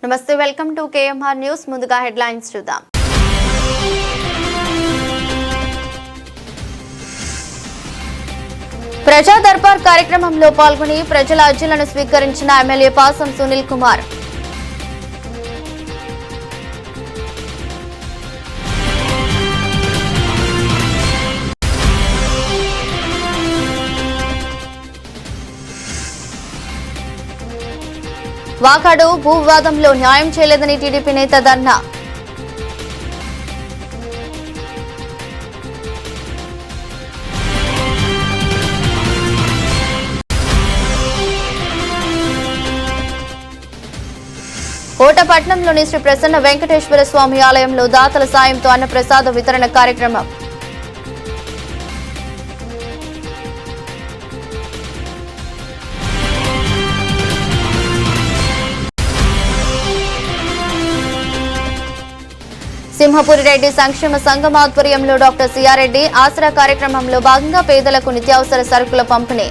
నమస్తే, welcome to KMR news. ముందుగా headlines చూద్దాం. ప్రజా దర్బార్ కార్యక్రమంలో పాల్గొని ప్రజల అర్జీలను స్వీకరించిన ఎమ్మెల్యే పాసం సునీల్ కుమార్. వాకాడు భూ వివాదంలో న్యాయం చేయలేదని టీడీపీ నేత ధర్నా. కోటపట్నంలోని శ్రీ ప్రసన్న వెంకటేశ్వర స్వామి ఆలయంలో దాతల సాయంతో అన్నప్రసాద వితరణ కార్యక్రమం. సింహపురి రెడ్డి సంక్షేమ సంఘం ఆధ్వర్యంలో డాక్టర్ సిఆర్ రెడ్డి ఆసరా కార్యక్రమంలో భాగంగా పేదలకు నిత్యావసర సరుకుల పంపిణీ.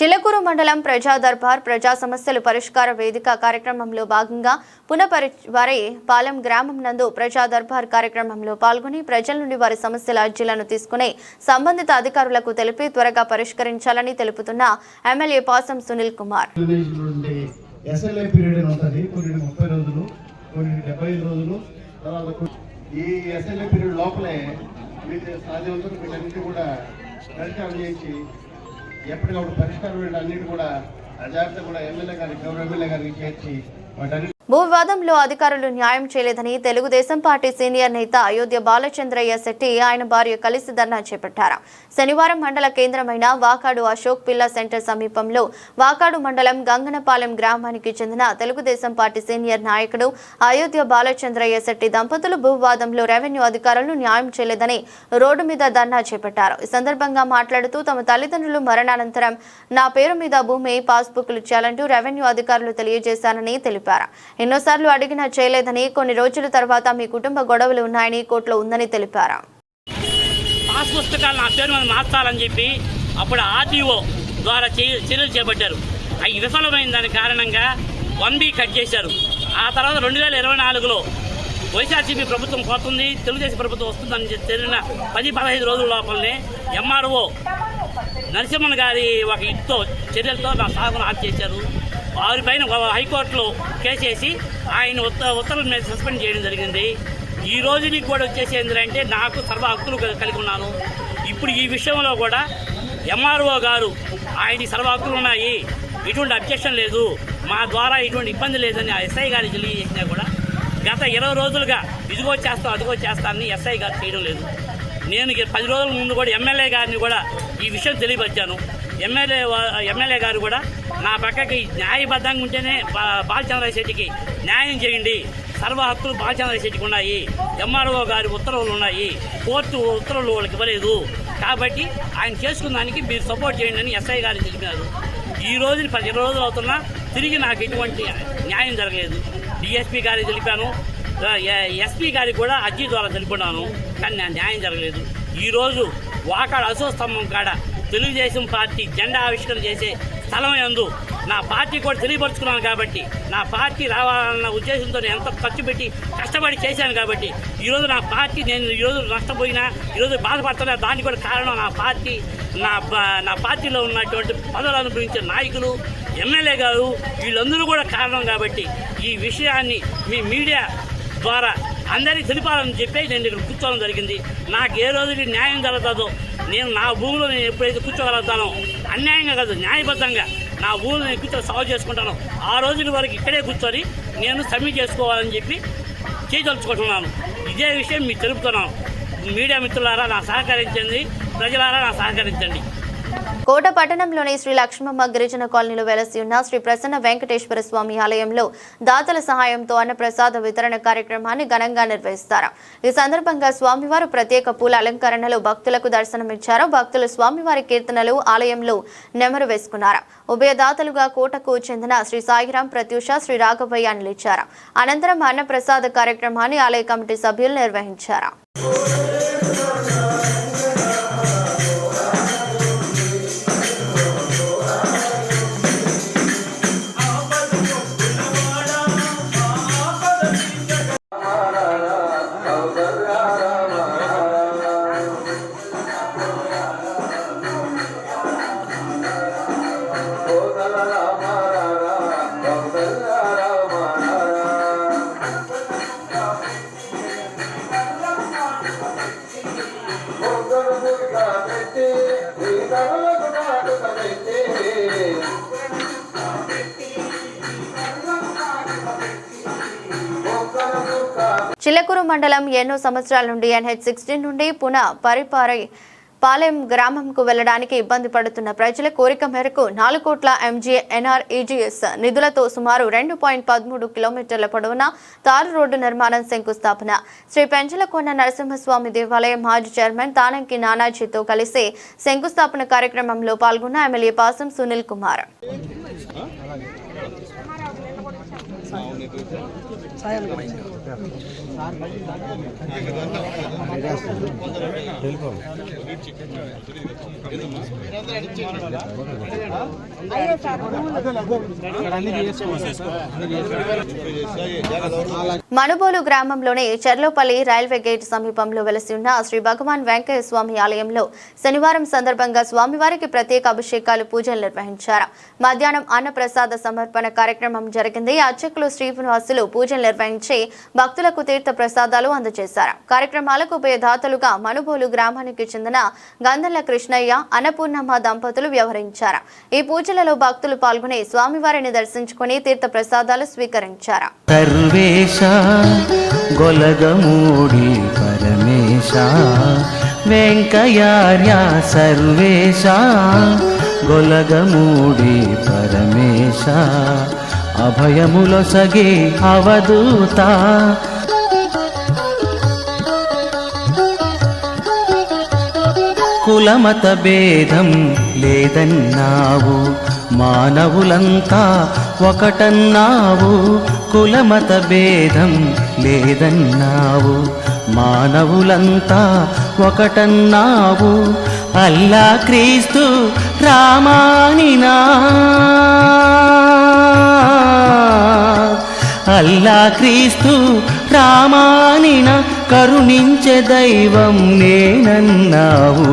చిలకూరు మండలం ప్రజా దర్బార్ ప్రజా సమస్యలు పరిష్కార వేదిక కార్యక్రమంలో భాగంగా పునపరివారి పాలెం గ్రామం నందు ప్రజా దర్బార్ కార్యక్రమంలో పాల్గొని ప్రజల నుండి వారి సమస్యల అర్జీలను తీసుకుని సంబంధిత అధికారులకు తెలిపి త్వరగా పరిష్కరించాలని తెలుపుతున్న ఎమ్మెల్యే పాసం సునీల్ కుమార్. ఎప్పటికప్పుడు పరిష్కారం అన్నిటి కూడా జాగ్రత్త కూడా ఎమ్మెల్యే గారికి గౌరవ ఎమ్మెల్యే గారికి చేర్చి వాటి భూ వివాదంలో అధికారులు న్యాయం చేయలేదని తెలుగుదేశం పార్టీ సీనియర్ నేత అయోధ్య బాలచంద్రయ్య శెట్టి ఆయన భార్య కలిసి ధర్నా చేపట్టారు. శనివారం మండల కేంద్రమైన వాకాడు అశోక్ పిల్లా సెంటర్ సమీపంలో వాకాడు మండలం గంగనపాలెం గ్రామానికి చెందిన తెలుగుదేశం పార్టీ సీనియర్ నాయకుడు అయోధ్య బాలచంద్రయ్య శెట్టి దంపతులు భూ వివాదంలో రెవెన్యూ అధికారులు న్యాయం చేయలేదని రోడ్డు మీద ధర్నా చేపట్టారు. ఈ సందర్భంగా మాట్లాడుతూ తమ తల్లిదండ్రులు మరణానంతరం నా పేరు మీద భూమి పాస్బుక్లు ఇచ్చాలంటూ రెవెన్యూ అధికారులు తెలియజేశారని తెలిపారు. ఎన్నోసార్లు అడిగినా చేయలేదని, కొన్ని రోజుల తర్వాత మీ కుటుంబ గొడవలు ఉన్నాయని కోర్టులో ఉందని తెలిపారు. పాస్ పుస్తకాలు నా పేరు మీద మార్చాలని చెప్పి అప్పుడు ఆర్టీఓ ద్వారా చర్యలు చేపట్టారు. అవి విఫలమైన దాని కారణంగా 1B కట్ చేశారు. ఆ తర్వాత 2024లో వైఎస్ఆర్సీపీ ప్రభుత్వం పోతుంది, తెలుగుదేశం ప్రభుత్వం వస్తుందని తెలిసిన 10-15 రోజుల లోపలనే ఎంఆర్ఓ నరసింహన్ గారి ఒక ఇటుతో చర్యలతో నా సాగును ఆఫ్ చేశారు. వారిపైన హైకోర్టులో కేసేసి ఆయన ఉత్తర్వుల మీద సస్పెండ్ చేయడం జరిగింది. ఈ రోజు నీకు కూడా వచ్చేసి ఏంటంటే నాకు సర్వ హక్కులు కలిగి ఉన్నాను. ఇప్పుడు ఈ విషయంలో కూడా ఎంఆర్ఓ గారు ఆయన సర్వ హక్కులు ఉన్నాయి, ఎటువంటి అబ్జెక్షన్ లేదు, మా ద్వారా ఎటువంటి ఇబ్బంది లేదని ఆ ఎస్ఐ గారికి తెలియజేసినా కూడా గత 20 రోజులుగా ఇదిగో చేస్తాం అదిగో చేస్తానని ఎస్ఐ గారు చేయడం లేదు. నేను 10 రోజుల ముందు కూడా ఎమ్మెల్యే గారిని కూడా ఈ విషయం తెలియపరిచాను. ఎమ్మెల్యే గారు కూడా నా పక్కకి న్యాయబద్ధంగా ఉంటేనే బాలచంద్రయ్య శెట్టికి న్యాయం చేయండి, సర్వ హక్కులు బాలచంద్రయ్య శెట్టికి ఉన్నాయి, ఎంఆర్ఓ గారి ఉత్తర్వులు ఉన్నాయి, కోర్టు ఉత్తర్వులు వాళ్ళకి ఇవ్వలేదు, కాబట్టి ఆయన చేసుకున్న దానికి మీరు సపోర్ట్ చేయండి అని ఎస్ఐ గారు తెలిపారు. ఈ రోజుని 10 రోజులు అవుతున్నా తిరిగి నాకు ఎటువంటి న్యాయం జరగలేదు. డిఎస్పీ గారికి తెలిపాను, ఎస్పీ గారికి కూడా అర్జీ ద్వారా తెలుపుకున్నాను, కానీ నా న్యాయం జరగలేదు. ఈరోజు వాకాడ అశోక్ స్తంభం కాడ తెలుగుదేశం పార్టీ జెండా ఆవిష్కరణ చేసే స్థలం యందు నా పార్టీ కూడా తెలియపరుచుకున్నాను కాబట్టి, నా పార్టీ రావాలన్న ఉద్దేశంతో నేను ఎంత ఖర్చు పెట్టి కష్టపడి చేశాను కాబట్టి ఈరోజు నా పార్టీ నేను ఈరోజు నష్టపోయినా ఈరోజు బాధపడుతున్నా. దానికి కూడా కారణం నా పార్టీ, నా పార్టీలో ఉన్నటువంటి పదవులు అనుభవించే నాయకులు, ఎమ్మెల్యే గారు, వీళ్ళందరూ కూడా కారణం. కాబట్టి ఈ విషయాన్ని మీ మీడియా ద్వారా అందరికీ తెలిపాలని చెప్పి నేను ఇక్కడ కూర్చోవడం జరిగింది. నాకు ఏ రోజు న్యాయం జరుగుతుందో, నేను నా భూమిలో నేను ఎప్పుడైతే కూర్చోగలుగుతానో, అన్యాయంగా కాదు న్యాయబద్ధంగా నా భూమిని నేను కూర్చొని సాగు చేసుకుంటాను, ఆ రోజుల వరకు ఇక్కడే కూర్చొని నేను సబ్మిట్ చేసుకోవాలని చెప్పి చేయదలుచుకుంటున్నాను. ఇదే విషయం మీకు తెలుపుతున్నాను. మీడియా మిత్రులారా నా సహకరించండి, ప్రజలారా నా సహకరించండి. కోట పట్టణంలోని శ్రీ లక్ష్మమ్మ గిరిజన కాలనీలో వెలసి ఉన్న శ్రీ ప్రసన్న వెంకటేశ్వర స్వామి ఆలయంలో దాతల సహాయంతో అన్నప్రసాద వితరణ కార్యక్రమాన్ని ఘనంగా నిర్వహిస్తారు. ఈ సందర్భంగా స్వామివారు ప్రత్యేక పూల అలంకరణలో భక్తులకు దర్శనమిచ్చారు. భక్తులు స్వామివారి కీర్తనలు ఆలయంలో నెమరు వేసుకున్నారు. ఉభయదాతలుగా కోటకు చెందిన శ్రీ సాయిరాం ప్రత్యూష, శ్రీ రాఘవయ్య నిలిచారు. అనంతరం అన్నప్రసాద కార్యక్రమాన్ని ఆలయ కమిటీ సభ్యులు నిర్వహించారు. చిల్లకూరు మండలం ఎన్నో సంవత్సరాల నుండి NH-16 నుండి పాలెం గ్రామంకు వెళ్లడానికి ఇబ్బంది పడుతున్న ప్రజల కోరిక మేరకు 4 కోట్ల MGNREGS నిధులతో సుమారు 2.13 కిలోమీటర్ల పొడవున తారు రోడ్డు నిర్మాణం శంకుస్థాపన. శ్రీ పెంచలకొండ నరసింహస్వామి దేవాలయం మాజీ చైర్మన్ తానంకి నానాజీతో కలిసి శంకుస్థాపన కార్యక్రమంలో పాల్గొన్న ఎమ్మెల్యే పాసం సునీల్ కుమార్. మనుబోలు గ్రామంలోని చెర్లోపల్లి రైల్వే గేట్ సమీపంలో వెలసి ఉన్న శ్రీ భగవాన్ వెంకయ్య స్వామి ఆలయంలో శనివారం సందర్భంగా స్వామివారికి ప్రత్యేక అభిషేకాలు పూజలు నిర్వహించారు. మధ్యాహ్నం అన్నప్రసాద సమర్పణ కార్యక్రమం జరిగింది. అర్చకులు శ్రీనివాసులు పూజలు నిర్వహించి భక్తులకు తీర్థ ప్రసాదాలు అందజేశారు. కార్యక్రమాలకు ఉభయదాతలుగా మనుబోలు గ్రామానికి చెందిన గంధర్ల కృష్ణయ్య, అన్నపూర్ణమ్మ దంపతులు వ్యవహరించారు. ఈ పూజలలో భక్తులు పాల్గొని స్వామివారిని దర్శించుకుని తీర్థ ప్రసాదాలు స్వీకరించారు. సర్వేశ గొలగమూడి పరమేశ వెంకయార్య సర్వేశ గొలగమూడి పరమేశ అభయములొసగే అవధూత కులమత భేదం లేదన్నావు, మానవులంతా ఒకటన్నావు. కులమత భేదం లేదన్నావు, మానవులంతా ఒకటన్నావు. అల్లా క్రీస్తు రామానినా, అల్లా క్రీస్తు రామానిన కరుణించే దైవం నేనన్నావు.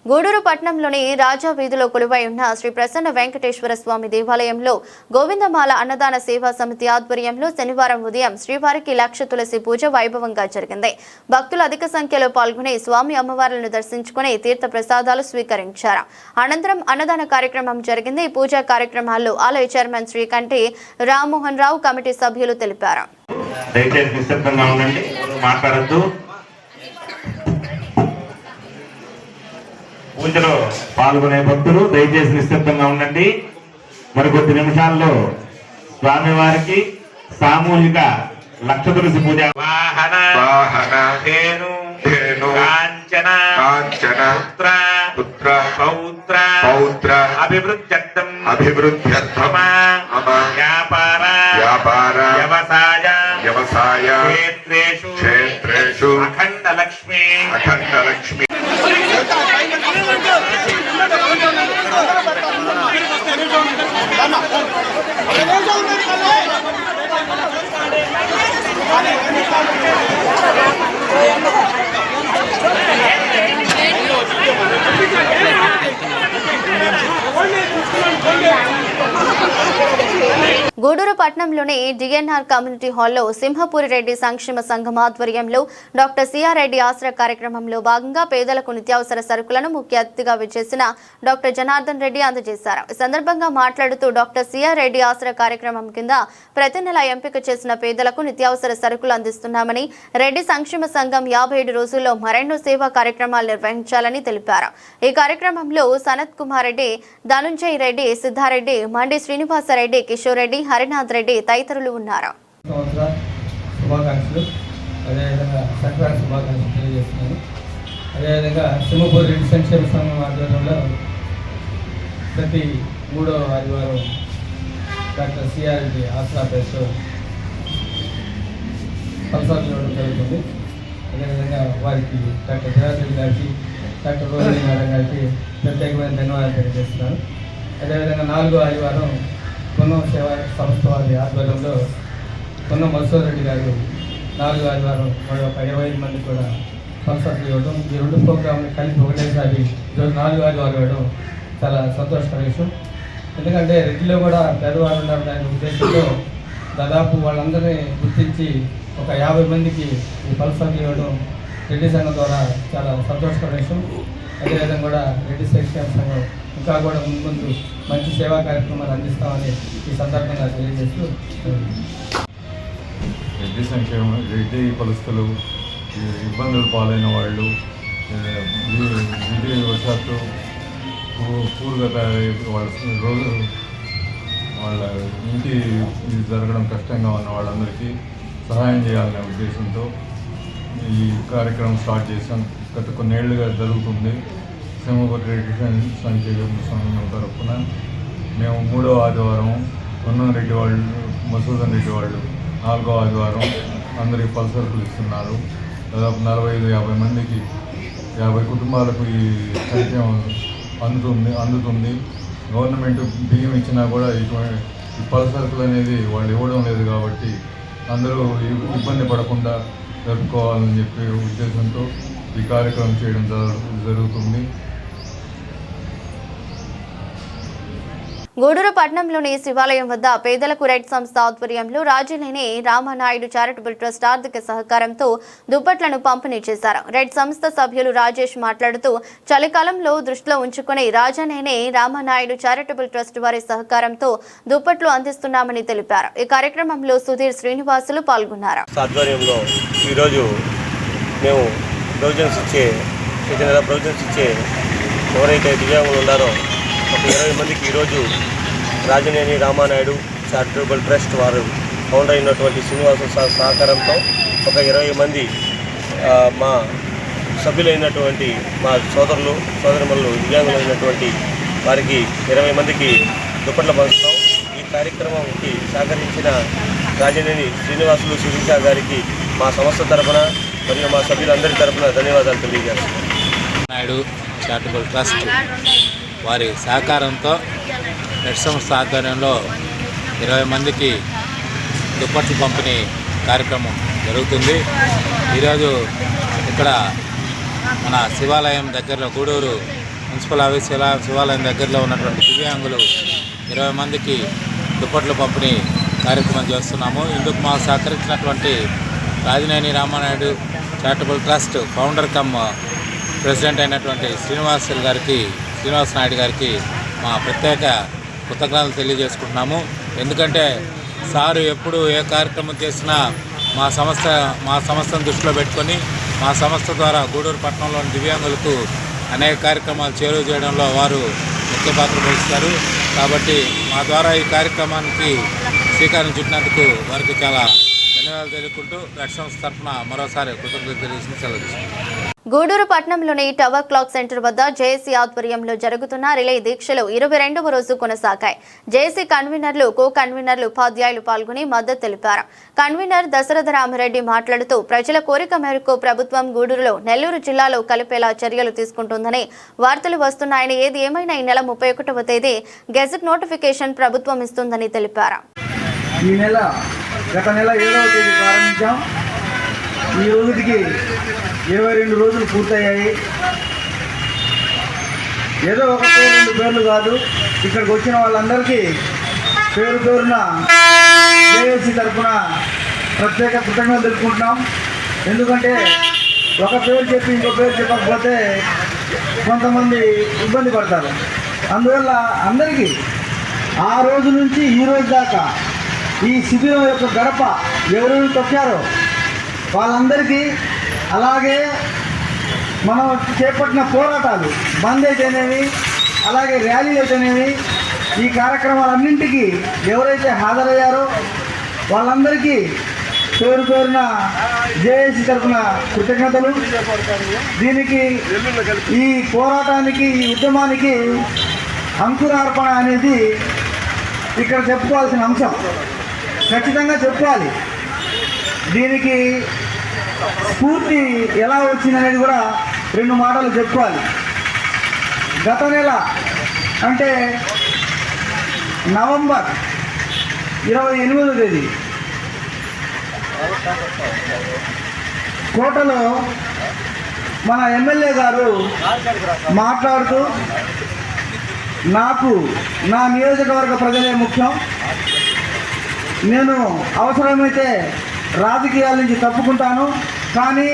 గూడూరు పట్టణంలోని రాజా వీధిలో కొలువై ఉన్న శ్రీ ప్రసన్న వెంకటేశ్వర స్వామి దేవాలయంలో గోవిందమాల అన్నదాన సేవా సమితి ఆధ్వర్యంలో శనివారం ఉదయం శ్రీవారికి లక్ష తులసి పూజ వైభవంగా జరిగింది. భక్తులు అధిక సంఖ్యలో పాల్గొని స్వామి అమ్మవార్లను దర్శించుకుని తీర్థ ప్రసాదాలు స్వీకరించారు. అనంతరం అన్నదాన కార్యక్రమం జరిగింది. ఈ పూజా కార్యక్రమాల్లో ఆలయ చైర్మన్ శ్రీకంఠి రామ్మోహన్ రావు కమిటీ సభ్యులు తెలిపారు. పూజలో పాల్గొనే భక్తులు దయచేసి నిశ్శబ్దంగా ఉండండి. మరికొద్ది నిమిషాల్లో స్వామివారికి సామూహిక లక్ష తులసి పూజ. వాహన కాంచన పుత్ర పౌత్ర అభివృద్ధ్యర్థం వ్యాపార వ్యవసాయ క్షేత్రేషు అఖండ లక్ష్మి గూడూరు పట్టణంలోని డిఎన్ఆర్ కమ్యూనిటీ హాల్లో సింహపురి రెడ్డి సంక్షేమ సంఘం ఆధ్వర్యంలో డాక్టర్ సిఆర్ రెడ్డి ఆసరా కార్యక్రమంలో భాగంగా పేదలకు నిత్యావసర సరుకులను ముఖ్య అతిథిగా విచ్చేసిన డాక్టర్ జనార్దన్ రెడ్డి అందజేశారు. ఈ సందర్భంగా మాట్లాడుతూ డాక్టర్ సిఆర్ రెడ్డి ఆసరా కార్యక్రమం కింద ప్రతి నెల ఎంపిక చేసిన పేదలకు నిత్యావసర సరుకులు అందిస్తున్నామని, రెడ్డి సంక్షేమ సంఘం 57 రోజుల్లో మరెన్నో సేవా కార్యక్రమాలు నిర్వహించాలని తెలిపారు. ఈ కార్యక్రమంలో సనత్ కుమార్ రెడ్డి, ధనుంజయ్ రెడ్డి, సిద్ధారెడ్డి, మండి శ్రీనివాసరెడ్డి, కిషోర్ రెడ్డి, హరినాథ్ రెడ్డి తదితరులు ఉన్నారు. అదేవిధంగా సింహపూర్ రెడ్డి సంక్షేమ సంఘం ఆధ్వర్యంలో ప్రతి 3వ ఆదివారం డాక్టర్ సిఆర్ రెడ్డి ఆసరా పేరుతో ఫలసాలు ఇవ్వడం జరుగుతుంది. అదేవిధంగా వారికి డాక్టర్ జనార్దన్ రెడ్డి గారికి, డాక్టర్ రోహిణి మేడం గారికి ప్రత్యేకమైన ధన్యవాదాలు తెలియజేస్తున్నాను. అదేవిధంగా 4వ ఆదివారం పున్నం సేవా సంస్థ వారి ఆధ్వర్యంలో పున్నం మధుసూర్ రెడ్డి గారు 4వ ఆదివారం మరి ఒక 25 మంది కూడా ఫలసాలు ఇవ్వడం, ఈ 2 ప్రోగ్రాంలు కలిపి ఒకటేసారి ఈరోజు 4వ ఆదివారం ఇవ్వడం చాలా సంతోషకర విషయం. ఎందుకంటే రెడ్డిలో కూడా పేదవారు ఉన్నారు దాని ఉద్దేశంతో దాదాపు వాళ్ళందరినీ గుర్తించి ఒక 50 మందికి ఈ పల్సర్లు ఇవ్వడం రెడ్డి సంఘం ద్వారా చాలా సంతోషకర విషయం. అదేవిధంగా కూడా రెడ్డి సంక్షేమ సంఘం ఇంకా కూడా ముందు మంచి సేవా కార్యక్రమాలు అందిస్తామని ఈ సందర్భంగా తెలియజేస్తూ రెడ్డి సంక్షేమం రెడ్డి పలుస్తులు ఇబ్బందులు పాలైన వాళ్ళు విధివశాత్తు పూర్గా వాళ్ళ ఇంటి జరగడం కష్టంగా ఉన్న వాళ్ళందరికీ సహాయం చేయాలనే ఉద్దేశంతో ఈ కార్యక్రమం స్టార్ట్ చేశాం. గత కొన్నేళ్లుగా జరుగుతుంది. సింహపూర్ రెడ్డి సంక్షేమ సంఘం తరఫున మేము 3వ ఆదివారం రెడ్డి వాళ్ళు మసూదన్ రెడ్డి వాళ్ళు 4వ ఆదివారం అందరికీ పల్సర్లు ఇస్తున్నారు. దాదాపు 45-50 మందికి 50 కుటుంబాలకు ఈ సంక్షేమం అందుతుంది. గవర్నమెంట్ బియ్యం ఇచ్చినా కూడా ఇటువంటి పల్సర్లు అనేది వాళ్ళు ఇవ్వడం లేదు కాబట్టి అందరూ ఇబ్బంది పడకుండా జరుపుకోవాలని చెప్పి ఉద్దేశంతో ఈ కార్యక్రమం చేయడం జరుగుతుంది. గూడూరు పట్టణంలోని శివాలయం వద్ద పేదలకు రెడ్ సంస్థ ఆధ్వర్యంలో రాజనేని రామానాయుడు చారిటబుల్ ట్రస్ట్ ఆర్థిక సహకారంతో దుప్పట్లను పంపిణీ చేశారు. రెడ్ సంస్థ సభ్యులు రాజేష్ మాట్లాడుతూ చలికాలంలో దృష్టిలో ఉంచుకుని రాజనేని రామానాయుడు చారిటబుల్ ట్రస్ట్ వారి సహకారంతో దుప్పట్లు అందిస్తున్నామని తెలిపారు. ఈ కార్యక్రమంలో సుధీర్ శ్రీనివాసులు పాల్గొన్నారు. ఆధ్వర్యంలో ఈరోజు మేము ప్రొవిజన్స్ ఇచ్చే ఎవరైతే దివ్యాంగులు ఉన్నారో ఒక 20 మందికి ఈరోజు రాజనేని రామానాయుడు చారిటబుల్ ట్రస్ట్ వారు ఫౌండర్ అయినటువంటి శ్రీనివాస సహకారంతో ఒక 20 మంది మా సభ్యులైనటువంటి మా సోదరుమణులు దివ్యాంగులైనటువంటి వారికి 20 మందికి దుప్పట్ల పంచుతాం. ఈ కార్యక్రమంకి సహకరించిన రాజనేని శ్రీనివాసులు శిరీష గారికి మా సంస్థ తరఫున మరియు మా సభ్యులందరి తరఫున ధన్యవాదాలు తెలియజేస్తున్నాం. నాయుడు చారిటబుల్ ట్రస్ట్ వారి సహకారంతో రెడ్ సంస్థ ఆధ్వర్యంలో 20 మందికి దుప్పట్లు పంపిణీ కార్యక్రమం జరుగుతుంది. ఈరోజు ఇక్కడ మన శివాలయం దగ్గరలో గూడూరు మున్సిపల్ ఆఫీస్ శివాలయం దగ్గరలో ఉన్నటువంటి దివ్యాంగులు 20 మందికి దుప్పట్లు పంపిణీ కార్యక్రమం చేస్తున్నాము. ఇందుకు మాకు సహకరించినటువంటి Rajaneni Ramanaidu charitable trust founder cum president అయినటువంటి శ్రీనివాస్ నాయుడు గారికి మా ప్రత్యేక కృతజ్ఞతలు తెలియజేసుకుంటున్నాము. ఎందుకంటే సారు ఎప్పుడు ఏ కార్యక్రమం చేసినా మా సంస్థను దృష్టిలో పెట్టుకొని మా సంస్థ ద్వారా గూడూరు పట్టణంలోని దివ్యాంగులకు అనేక కార్యక్రమాలు చేరువ చేయడంలో వారు ముఖ్య పాత్ర వహిస్తారు. కాబట్టి మా ద్వారా ఈ కార్యక్రమానికి శ్రీకారం చుట్టినందుకు వారికి చాలా ధన్యవాదాలు తెలుపుకుంటూ రెడ్ సంస్థ తరఫున మరోసారి కృతజ్ఞతలు తెలియజేసి సెలవు తీసుకుంటాం. గూడూరు పట్టణంలోని టవర్ క్లాక్ సెంటర్ వద్ద జేఏసీ ఆధ్వర్యంలో జరుగుతున్న రిలే దీక్షలు 22వ రోజు కొనసాగాయి. జేఏసీ కన్వీనర్లు, కో కన్వీనర్లు, ఉపాధ్యాయులు పాల్గొని మద్దతు తెలిపారు. కన్వీనర్ దశరథ రామిరెడ్డి మాట్లాడుతూ ప్రజల కోరిక మేరకు ప్రభుత్వం గూడూరులో నెల్లూరు జిల్లాలో కలిపేలా చర్యలు తీసుకుంటుందని వార్తలు వస్తున్నాయని, ఏది ఏమైనా ఈ నెల 31వ తేదీ గెజెట్ నోటిఫికేషన్ ప్రభుత్వం ఇస్తుందని తెలిపారు. ఈ నెల గత నెల 7వ తేదీ ప్రారంభించాం. ఈ రోజుకి 22 రోజులు పూర్తయ్యాయి. ఏదో ఒక పేరు 2 పేర్లు కాదు, ఇక్కడికి వచ్చిన వాళ్ళందరికీ పేరున జేఏసీ తరఫున ప్రత్యేక కృతజ్ఞతలు తెలుపుకుంటున్నాం. ఎందుకంటే ఒక పేరు చెప్పి ఇంకో పేరు చెప్పకపోతే కొంతమంది ఇబ్బంది పడతారు. అందువల్ల అందరికీ ఆ రోజు నుంచి ఈ రోజు దాకా ఈ శిబిరం యొక్క గడప ఎవరెవరు తొక్కారో వాళ్ళందరికీ, అలాగే మనం చేపట్టిన పోరాటాలు బంద్ అయితేనేవి, అలాగే ర్యాలీలు అయితేనేవి, ఈ కార్యక్రమాలన్నింటికీ ఎవరైతే హాజరయ్యారో వాళ్ళందరికీ పేరున జేఏసీ తరఫున కృతజ్ఞతలు. దీనికి, ఈ పోరాటానికి, ఈ ఉద్యమానికి అంకురార్పణ అనేది ఇక్కడ చెప్పుకోవాల్సిన అంశం. ఖచ్చితంగా చెప్పుకోవాలి. దీనికి స్ఫూర్తి ఎలా వచ్చిందనేది కూడా 2 మాటలు చెప్పుకోవాలి. గత నెల అంటే నవంబర్ 28వ తేదీ కోటలో మన ఎమ్మెల్యే గారు మాట్లాడుతూ నాకు నా నియోజకవర్గ ప్రజలే ముఖ్యం. నేను అవసరమైతే రాజకీయాల నుంచి తప్పుకుంటాను, కానీ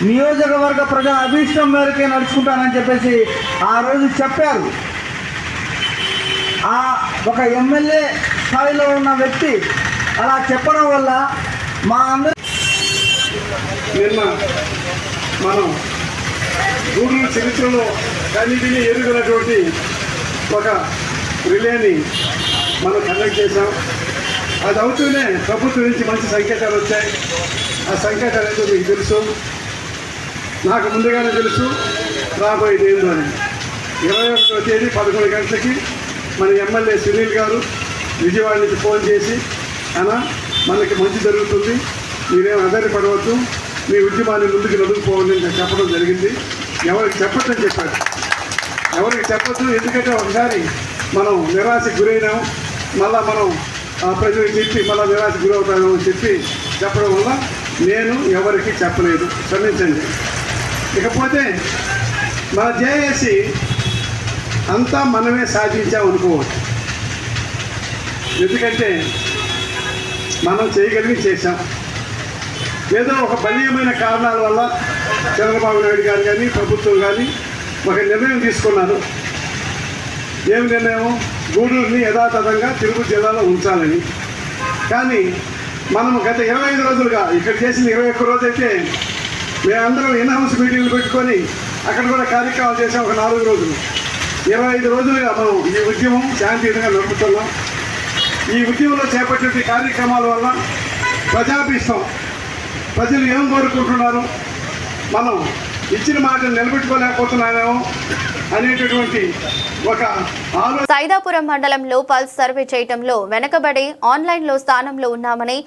నియోజకవర్గ ప్రజల అభీష్టం మేరకే నడుచుకుంటానని చెప్పేసి ఆ రోజు చెప్పారు. ఆ ఒక ఎమ్మెల్యే స్థాయిలో ఉన్న వ్యక్తి అలా చెప్పడం వల్ల మా అందరి నిన్న మనం గూడూరు చరిత్రలో కనీటిని ఎదుగునటువంటి ఒక రిలేని మనం కండక్ట్ చేశాం. అది అవుతూనే ప్రభుత్వం నుంచి మంచి సంకేతాలు వచ్చాయి. ఆ సంకేతాలు ఏంటో మీకు తెలుసు, నాకు ముందుగానే తెలుసు రాబోయేది ఏందో అని. 21వ తేదీ 11 గంటలకి మన ఎమ్మెల్యే సునీల్ గారు విజయవాడ నుంచి ఫోన్ చేసి అన్నా మనకి మంచి జరుగుతుంది, మీరేం ఆధారపడవద్దు, మీ ఉద్యమాన్ని ముందుకు నడుపుకోవాలి అని చెప్పడం జరిగింది. ఎవరికి చెప్పొద్దని చెప్పారు. ఎవరికి చెప్పొద్దు, ఎందుకంటే ఒకసారి మనం నిరాశకు గురైనాం, మళ్ళా మనం ప్రజలకు చెప్పి మళ్ళీ నిరాశకు గురవుతాము అని చెప్పడం వల్ల నేను ఎవరికి చెప్పలేదు, క్షమించండి. ఇకపోతే మన జేఏసీ అంతా మనమే సాధించామనుకోవచ్చు. ఎందుకంటే మనం చేయగలిగి చేశాం. ఏదో ఒక బలీయమైన కారణాల వల్ల చంద్రబాబు నాయుడు గారు కానీ ప్రభుత్వం కానీ ఒక నిర్ణయం తీసుకున్నారు. ఏమి నిర్ణయం? గూడూరుని యథాతథంగా తిరుపతి జిల్లాలో ఉంచాలని. కానీ మనం గత 25 రోజులుగా ఇక్కడ చేసిన 21 రోజు అయితే మేమందరం ఇన్ హౌస్ మీటింగ్లు పెట్టుకొని అక్కడ కూడా కార్యక్రమాలు చేసాం. ఒక 4 రోజులు 25 రోజులుగా మనం ఈ ఉద్యమం శాంతియుతంగా నడుపుతున్నాం. ఈ ఉద్యమంలో చేపట్టే కార్యక్రమాల వల్ల ప్రజాభిష్టం, ప్రజలు ఏం కోరుకుంటున్నారు, మనం ఇచ్చిన మాటను నిలబెట్టుకోలేకపోతున్నామేమో అనేటటువంటి ఒక ఆలోచన. సైదాపురం మండలంలో పల్స్ సర్వే చేయటంలో వెనకబడి ఆన్లైన్లో స్థానంలో ఉన్నామని,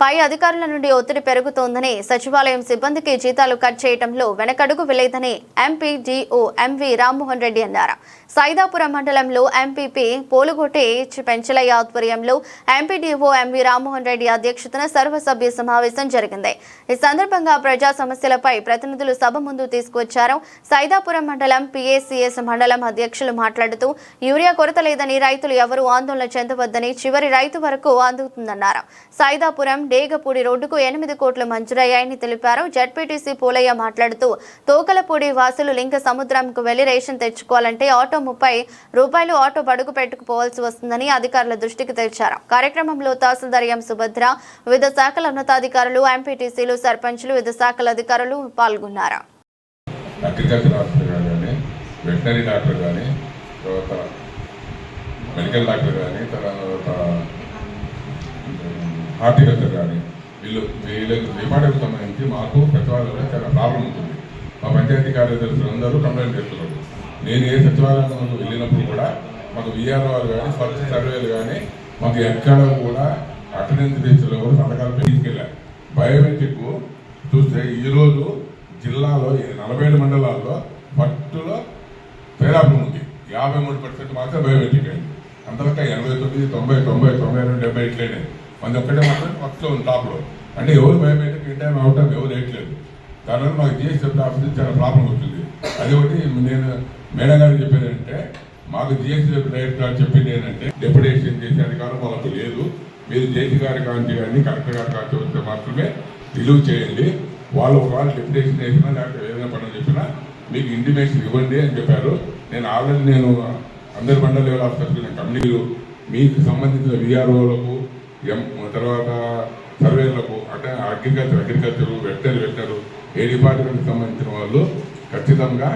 పై అధికారుల నుండి ఒత్తిడి పెరుగుతోందని, సచివాలయం సిబ్బందికి జీతాలు కట్ చేయడంలో వెనకడుగు వెళ్లేదని MPDO MV Rammohan Reddy అన్నారు. సైదాపురం మండలంలో ఎంపీపీ పోలుగొట్టి పెంచలయ్య ఆధ్వర్యంలో ఎంపీడీఓ ఎంవి రామ్మోహన్ రెడ్డి అధ్యక్షతన సర్వసభ్య సమావేశం జరిగింది. ఈ సందర్భంగా ప్రజా సమస్యలపై ప్రతినిధులు సభ ముందు తీసుకువచ్చారు. సైదాపురం మండలం పిఏసిఎస్ మండలం అధ్యక్షులు మాట్లాడుతూ యూరియా కొరత లేదని, రైతులు ఎవరూ ఆందోళన చెందవద్దని, చివరి రైతు వరకు అందుతుందన్నారు. సైదాపురం డేగపూడి రోడ్డుకు 8 కోట్లు మంజూరయ్యాయని తెలిపారు. జడ్పీటీసీ పోలయ్య మాట్లాడుతూ తోకలపూడి వాసులు లింక సముద్రంకు వెళ్లి రేషన్ తెచ్చుకోవాలంటే ఆటో 30 రూపాయలు ఆటో బడుగు పెట్టుకుపోవాల్సి వస్తుందని అధికారుల దృష్టికి తెచ్చారు. కార్యక్రమంలో తహసీల్దార్ ఎం సుభద్ర, వివిధ శాఖల ఉన్నతాధికారులు, ఎంపీటీసీలు, సర్పంచులు, వివిధ శాఖల అధికారులు పాల్గొన్నారు. అగ్రికల్చర్ ఆఫీసర్ కానీ, వెటనరీ డాక్టర్ కానీ, తర్వాత మెడికల్ డాక్టర్ కానీ, తర్వాత హార్టికల్చర్ కానీ వీళ్ళ డిపార్ట్మెంట్కి సంబంధించి మాకు సచివాలయంలో చాలా ప్రాబ్లం ఉంటుంది. మా పంచాయతీ కార్యదర్శులు అందరూ కంప్లైంట్ చేస్తున్నారు. నేను ఏ సచివాలయంలో వెళ్ళినప్పుడు కూడా మాకు విఆర్ఓలు కానీ, స్వచ్ఛ సర్వేలు కానీ మాకు ఎక్కడ కూడా అటెండెన్స్ లిస్టులో కూడా సంతకాలు తీసుకెళ్ళారు. బయోమెట్రిక్ చూస్తే ఈరోజు జిల్లాలో 47 మండలాల్లో పట్టులో పేరాపురం ఉంది. 53% మాత్రం బయోమెట్రిక్ అయింది. అంతకంటే 89, 90, 90, 92, 70 ఇట్లయినాయి. మన ఒక్కటే మాత్రం ఫస్ట్లో ఉంది టాప్లో. అంటే ఎవరు biometric in time out time ఎవరు వేయట్లేదు. దానివల్ల మాకు జిఎస్టీ ఆఫీస్ చాలా ప్రాబ్లం వస్తుంది. అది ఒకటి నేను మేడం గారికి చెప్పేది ఏంటంటే, మాకు జిఎస్టీ డైరెక్టర్ గారు చెప్పింది ఏంటంటే, డెప్యుటేషన్ చేసే అధికారం వాళ్ళకు లేదు. మీరు జేసీ గారి కాంతి కానీ కలెక్టర్ గారి కాంతి వస్తే మాత్రమే రిలీవ్ చేయండి. వాళ్ళు ఒకవేళ డెప్యుటేషన్ చేసినా లేకపోతే ఏదైనా పనులు చెప్పినా మీకు ఇంటిమేషన్ ఇవ్వండి అని చెప్పారు. నేను ఆల్రెడీ అందరి మండల లెవెల్ ఆఫీసర్కి నేను కమిటీలు మీకు సంబంధించిన విఆర్ఓలకు తర్వాత సర్వేలకు అంటే అగ్రికల్చర్ వెటనరీ ఏ డిపార్ట్మెంట్కి సంబంధించిన వాళ్ళు ఖచ్చితంగా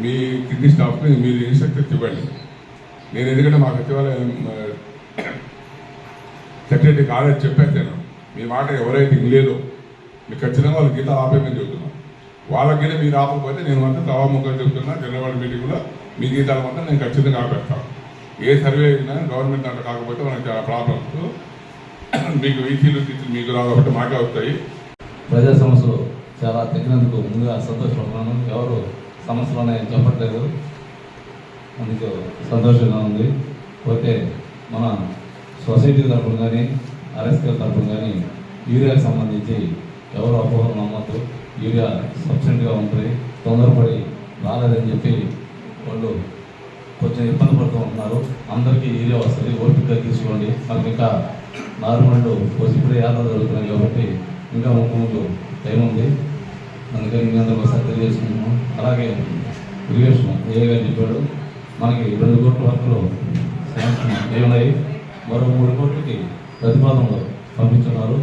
మీ కింది స్టాఫ్ని మీరు ఇన్స్ట్రక్షన్స్ ఇవ్వండి. నేను ఎందుకంటే మా సచివాలయం సెక్రటరీకి ఆల్రెడీ చెప్పేస్తాను, మీ మాట ఎవరైతే ఇవ్వలేదో మీకు ఖచ్చితంగా వాళ్ళ గీతాలు ఆపేమని చెబుతున్నాం. వాళ్ళకి మీరు ఆపకపోతే నేను అంతా సభాముఖంగా చెబుతున్నా, జనరల్ మీటింగ్లో మీ గీతాల మాత్రం నేను ఖచ్చితంగా ఆపేస్తాను. ఏ సర్వే అయినా గవర్నమెంట్ దాంట్లో కాకపోతే మనకు చాలా ప్రాబ్లమ్స్, మీకు వీసీలు మీకు రావు కాబట్టి మాకే వస్తాయి. ప్రజా సమస్యలు చాలా తగ్గినందుకు ముందుగా సంతోషపడుతున్నాను. ఎవరు సమస్యలు చెప్పట్లేదు, అందుకు సంతోషంగా ఉంది. పోతే మన సొసైటీ తరఫున కానీ ఆర్ఎస్కేల తరఫున కానీ యూరియాకి సంబంధించి ఎవరు అపోహలు నమ్మద్దు. యూరియా సబ్సిడీగా ఉంటుంది, తొందరపడి రాలేదని చెప్పి వాళ్ళు కొంచెం ఇబ్బంది పడుతూ ఉంటున్నారు. అందరికీ ఏరియా వస్తుంది, ఓపికగా తీసుకోండి. మనకి ఇంకా నార్మల్ ఇప్పుడే యాత్ర జరుగుతున్నాయి కాబట్టి ఇంకా ముందు టైం ఉంది. అందుకని మీ అందరూ ఒకసారి తెలియజేసుకుంటున్నాం. అలాగే ఇరిగేషన్ ఏగా చెప్పాడు, మనకి 2 కోట్ల వర్క్లు శాంక్షన్ ఏమున్నాయి, మరో 3 కోట్లకి ప్రతిపాదనలు పంపించున్నారు.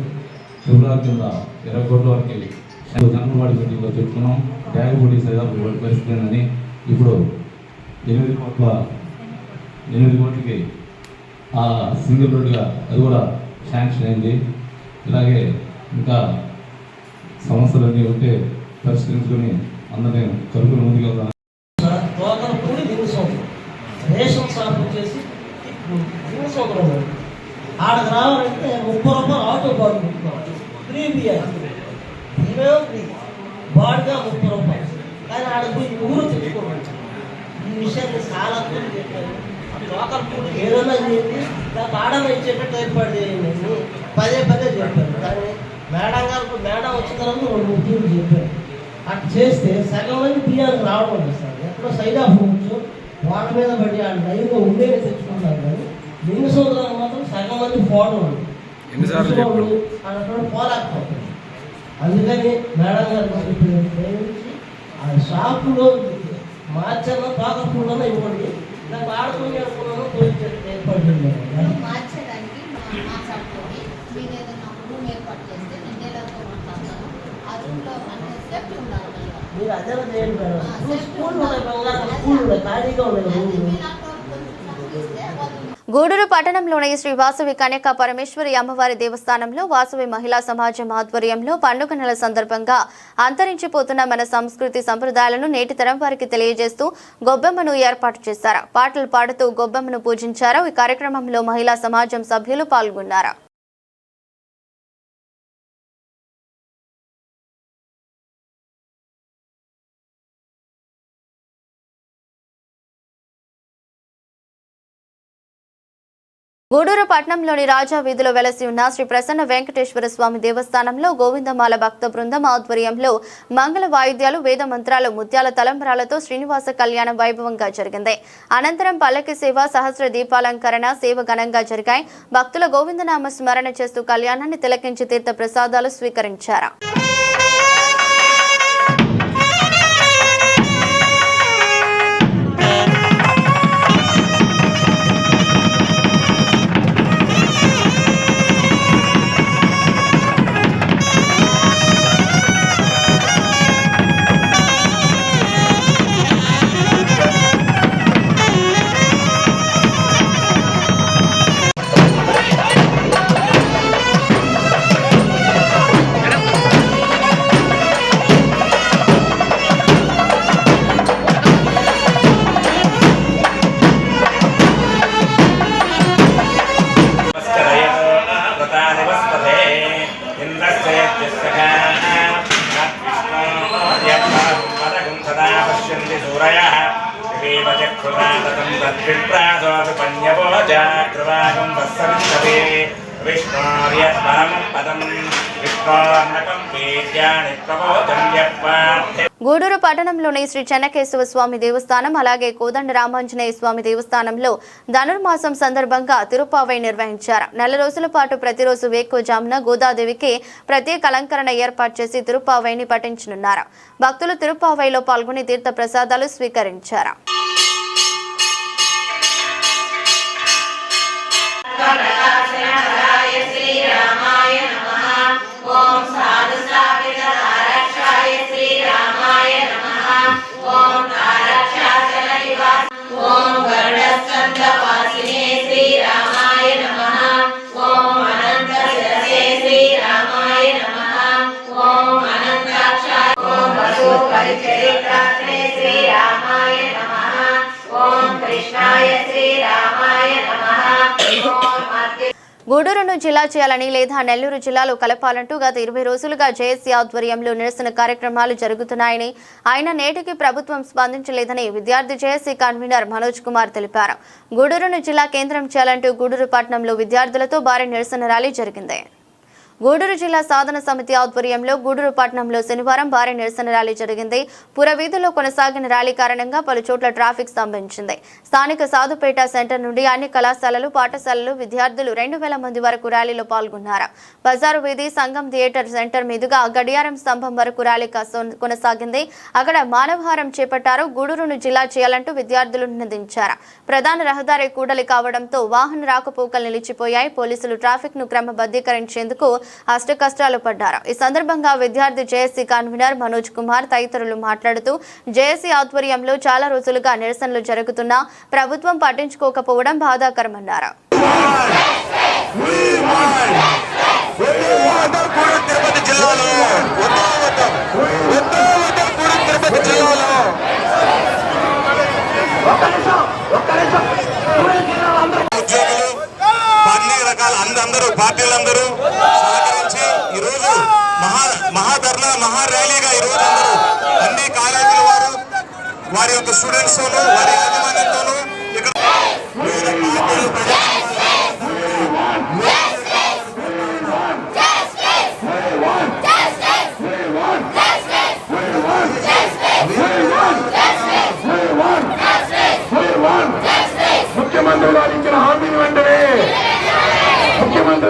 ట్రిపుల్ కింద 20 కోట్ల వరకు జనరల్వాడి మీటింగ్లో చెప్పుకున్నాం. బ్యాగుపూడి సైదాపూడి పరిస్థితి అని ఇప్పుడు 8 కోట్లకి ఆ సింగిల్ రోడ్డుగా అది కూడా శాంక్షన్ అయింది. ఇలాగే ఇంకా సమస్యలన్నీ ఉంటే పరిష్కరించుకొని అందరినీ కలుపుల ముందుకు వెళ్తాను. రేషన్ షాప్ వచ్చేసి దినసోదరం ఆడకు రావాలంటే 30 రూపాయలు ఆటో బాడుకుంటున్నాం. ఫ్రీ బియ్యం బాడుగా 30 రూపాయలు, కానీ ఆడకు ఊరు తెచ్చుకోవాలి. ఈ విషయాన్ని చాలా దూరం చెప్పారు. లోకల్ ఫుడ్ ఏదైనా చేయండి, నాకు ఆడమ ఇచ్చేటట్టు ఏర్పాటు చేయండి అని పదే చెప్పారు. కానీ మేడం వచ్చిన తర్వాత 2-3 చెప్పారు. అటు చేస్తే సగం మంది బియ్యానికి రావడం లేదు సార్. ఎక్కడో సైడ్ ఆఫ్ ఉండొచ్చు, వాళ్ళ మీద పడి ఆ లైవ్గా ఉండేది తెచ్చుకుంటారు. కానీ లింగ సోదరులకు మాత్రం సగం మంది పోవడం ఉంది, అక్కడ పోలేకపోతుంది. అందుకని మేడం గారు ప్రేమించి ఆ షాపులో మార్చన్న తోకకుండా ఇవ్వండి, నాకు ఆడుకుని అనుకున్నాను తోలించేట్టు ఏర్పాటు చేయాలి. మీరు అదే చేయండి మేడం. స్కూల్ ఖాళీగా ఉన్నాయి. గూడూరు పట్టణంలోని శ్రీ వాసవి కన్యకా పరమేశ్వరి అమ్మవారి దేవస్థానంలో వాసవి మహిళా సమాజం ఆధ్వర్యంలో పండుగ నెల సందర్భంగా అంతరించిపోతున్న మన సంస్కృతి సంప్రదాయాలను నేటి తరం వారికి తెలియజేస్తూ గొబ్బెమ్మను ఏర్పాటు చేశారు. పాటలు పాడుతూ గొబ్బెమ్మను పూజించారు. ఈ కార్యక్రమంలో మహిళా సమాజం సభ్యులు పాల్గొన్నారు. గూడూరు పట్టణంలోని రాజా వీధిలో వెలసి ఉన్న శ్రీ ప్రసన్న వెంకటేశ్వర స్వామి దేవస్థానంలో గోవిందమాల భక్త బృందం ఆధ్వర్యంలో మంగళ వాయిద్యాలు, వేద మంత్రాలు, ముత్యాల తలంబ్రాలతో శ్రీనివాస కళ్యాణం వైభవంగా జరిగింది. అనంతరం పల్లకి సేవ, సహస్ర దీపాలంకరణ సేవ ఘనంగా జరిగాయి. భక్తుల గోవిందనామ స్మరణ చేస్తూ కళ్యాణాన్ని తిలకించి తీర్థ ప్రసాదాలు స్వీకరించారు. గూడూరు పట్టణంలోని శ్రీ చెన్నకేశవ స్వామి దేవస్థానం అలాగే కోదండ రామాంజనేయ స్వామి దేవస్థానంలో ధనుర్మాసం సందర్భంగా తిరుప్పావై నిర్వహించారు. నెల రోజుల పాటు ప్రతిరోజు వేకువజామున గోదాదేవికి ప్రత్యేక అలంకరణ ఏర్పాటు చేసి తిరుప్పావైని పఠించనున్నారు. భక్తులు తిరుప్పావైలో పాల్గొని తీర్థ ప్రసాదాలు స్వీకరించారు. గూడూరును జిల్లా చేయాలని లేదా నెల్లూరు జిల్లాలో కలపాలంటూ గత 20 రోజులుగా జేఏసీ ఆధ్వర్యంలో నిరసన కార్యక్రమాలు జరుగుతున్నాయని, ఆయన నేటికి ప్రభుత్వం స్పందించలేదని విద్యార్థి జేఏసీ కన్వీనర్ మనోజ్ కుమార్ తెలిపారు. గూడూరును జిల్లా కేంద్రం చేయాలంటూ గూడూరు పట్టణంలో విద్యార్థులతో భారీ నిరసన ర్యాలీ జరిగింది. గూడూరు జిల్లా సాధన సమితి ఆధ్వర్యంలో గూడూరు పట్టణంలో శనివారం భారీ నిరసన ర్యాలీ జరిగింది. పురవీధుల్లో కొనసాగిన ర్యాలీ కారణంగా పలు చోట్ల ట్రాఫిక్ స్తంభించింది. స్థానిక సాధుపేట సెంటర్ నుండి అన్ని కళాశాలలు, పాఠశాలలు విద్యార్థులు 2000 మంది వరకు ర్యాలీలో పాల్గొన్నారు. బజారు వీధి, సంఘం థియేటర్ సెంటర్ మీదుగా గడియారం స్తంభం వరకు ర్యాలీ కొనసాగింది. అక్కడ మానవహారం చేపట్టారు. గూడూరును జిల్లా చేయాలంటూ విద్యార్థులు నినదించారు. ప్రధాన రహదారి కూడలి కావడంతో వాహన రాకపోకలు నిలిచిపోయాయి. పోలీసులు ట్రాఫిక్ ను క్రమబద్ధీకరించేందుకు అష్టకష్టాలు పడ్డారు. ఈ సందర్భంగా విద్యార్థి జేఏసీ కన్వీనర్ మనోజ్ కుమార్ తదితరులు మాట్లాడుతూ జేఏసీ ఆధ్వర్యంలో చాలా రోజులుగా నిరసనలు జరుగుతున్నా ప్రభుత్వం పట్టించుకోకపోవడం బాధాకరమన్నారు. అందరూ పార్టీలందరూ సహకరించి ఈరోజు మహాధర్నా మహార్యాలీగా ఈరోజు అందరూ అన్ని కాలేజీల వారు వారి యొక్క స్టూడెంట్స్ వారి యాజమాన్యంతోనూ ఇక్కడ ముఖ్యమంత్రి గారు ఇచ్చిన హామీలు వెంటనే ముఖ్యమంత్రి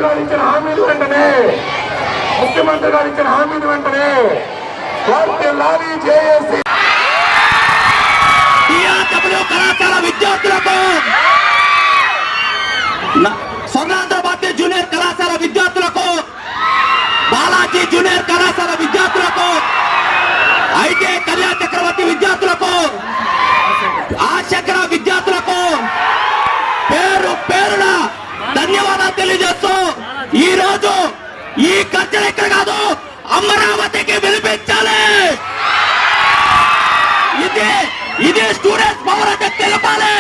గారు ఇచ్చిన హామీలు వెంటనే లారీ చేసి కళాశాల విద్యార్థులకు స్వర్ణాంధ్ర భారతీయ జూనియర్ కళాశాల విద్యార్థులకు, బాలాజీ జూనియర్ కళాశాల విద్యార్థులకు, ఐటీఐ కళ్యాణ్ చక్రవర్తి విద్యార్థులకు, ఆశకర విద్యార్థులకు పేరు పేరున ధన్యవాదాలు తెలియజేస్తూ ఈ రోజు ఈ ఖర్చులు ఎక్కడ కాదు అమరావతికి పిలిపించాలి. ఇది స్టూడెంట్స్ పవర్ అంటే తెలపాలి.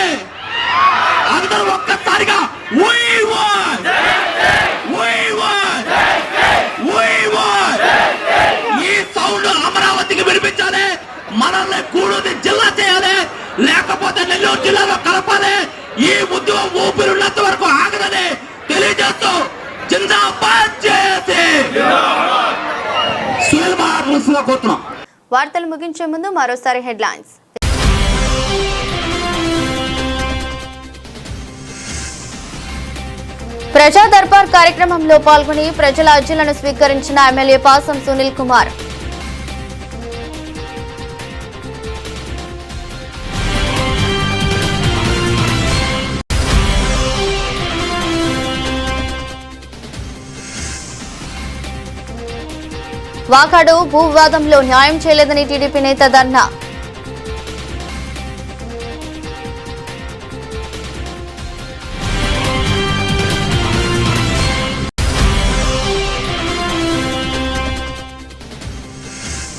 అందరూ ఒక్కసారిగా ఈ సౌండ్ అమరావతికి వినిపించాలి. మనల్ని గూడూరు జిల్లా చేయాలి, లేకపోతే నెల్లూరు జిల్లాలో కలపాలి. ఈ ఉద్యమం ఊపిరినంత వరకు ఆగదని తెలియజేస్తూ జిందాబాద్ చేసి వార్తలు ముగించే ముందు మరోసారి హెడ్లైన్స్. ప్రజా దర్బార్ కార్యక్రమంలో పాల్గొని ప్రజల అర్జీలను స్వీకరించిన ఎమ్మెల్యే పాసం సునీల్ కుమార్. వాకాడు భూ వివాదంలో న్యాయం చేయలేదని టీడీపీ నేత ధర్నా.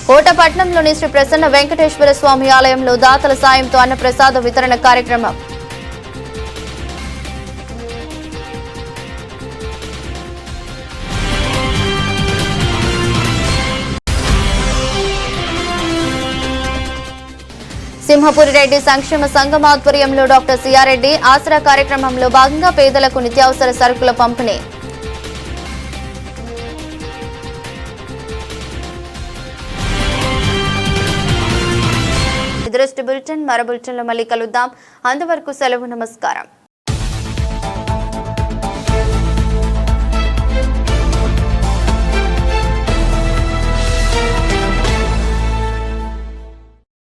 కోటపట్నంలోని శ్రీ ప్రసన్న వెంకటేశ్వర స్వామి ఆలయంలో దాతల సాయంతో అన్నప్రసాద వితరణ కార్యక్రమం. సింహపురి రెడ్డి సంక్షేమ సంఘం ఆధ్వర్యంలో డాక్టర్ సిఆర్రెడ్డి ఆసరా కార్యక్రమంలో భాగంగా పేదలకు నిత్యావసర సరుకుల పంపిణీ. దృష్టి బులెటిన్ మరో బులెటిన్లో మళ్ళీ కలుద్దాం. అంతవరకు సెలవు. నమస్కారం.